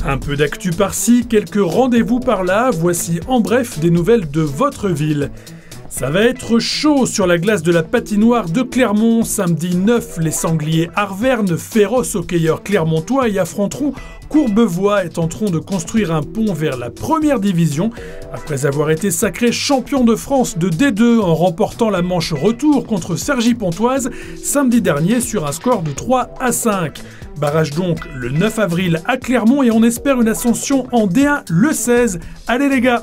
Un peu d'actu par-ci, quelques rendez-vous par-là, voici en bref des nouvelles de votre ville. Ça va être chaud sur la glace de la patinoire de Clermont. Samedi 9, les sangliers Arvernes, féroces hockeyeurs clermontois, y affronteront Courbevoie et tenteront de construire un pont vers la première division, après avoir été sacrés champions de France de D2 en remportant la manche retour contre Cergy-Pontoise samedi dernier sur un score de 3-5. Barrage donc le 9 avril à Clermont et on espère une ascension en D1 le 16. Allez les gars!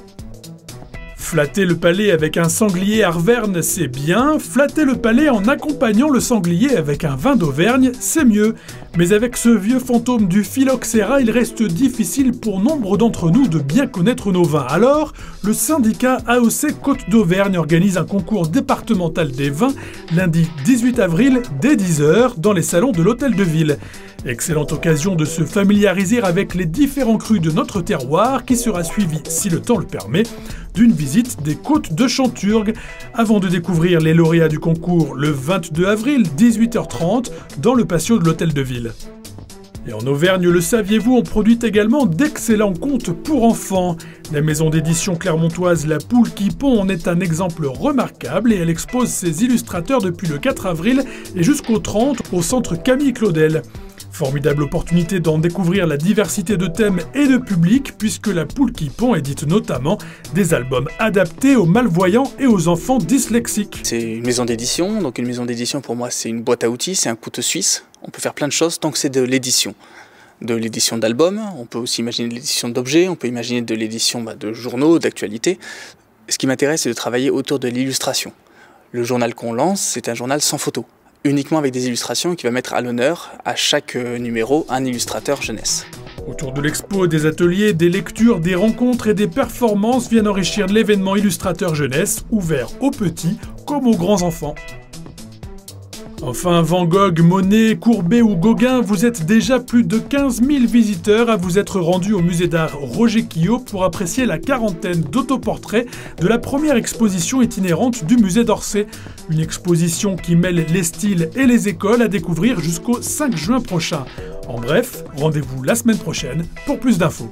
Flatter le palais avec un sanglier Arverne, c'est bien. Flatter le palais en accompagnant le sanglier avec un vin d'Auvergne, c'est mieux. Mais avec ce vieux fantôme du phylloxéra, il reste difficile pour nombre d'entre nous de bien connaître nos vins. Alors, le syndicat AOC Côte d'Auvergne organise un concours départemental des vins lundi 18 avril dès 10h dans les salons de l'Hôtel de Ville. Excellente occasion de se familiariser avec les différents crus de notre terroir qui sera suivi, si le temps le permet, d'une visite des côtes de Chanturgue avant de découvrir les lauréats du concours le 22 avril 18h30 dans le patio de l'Hôtel de Ville. Et en Auvergne, le saviez-vous, on produit également d'excellents contes pour enfants. La maison d'édition clermontoise La Poule qui pond en est un exemple remarquable et elle expose ses illustrateurs depuis le 4 avril et jusqu'au 30 au centre Camille Claudel. Formidable opportunité d'en découvrir la diversité de thèmes et de publics puisque La Poule qui pond édite notamment des albums adaptés aux malvoyants et aux enfants dyslexiques. C'est une maison d'édition, donc une maison d'édition pour moi c'est une boîte à outils, c'est un couteau suisse. On peut faire plein de choses tant que c'est de l'édition. De l'édition d'albums, on peut aussi imaginer de l'édition d'objets, on peut imaginer de l'édition de journaux, d'actualités. Ce qui m'intéresse c'est de travailler autour de l'illustration. Le journal qu'on lance, c'est un journal sans photo. Uniquement avec des illustrations qui va mettre à l'honneur à chaque numéro un illustrateur jeunesse. Autour de l'expo, des ateliers, des lectures, des rencontres et des performances viennent enrichir l'événement Illustrateur Jeunesse, ouvert aux petits comme aux grands enfants. Enfin, Van Gogh, Monet, Courbet ou Gauguin, vous êtes déjà plus de 15 000 visiteurs à vous être rendus au musée d'art Roger Quillot pour apprécier la quarantaine d'autoportraits de la première exposition itinérante du musée d'Orsay. Une exposition qui mêle les styles et les écoles à découvrir jusqu'au 5 juin prochain. En bref, rendez-vous la semaine prochaine pour plus d'infos.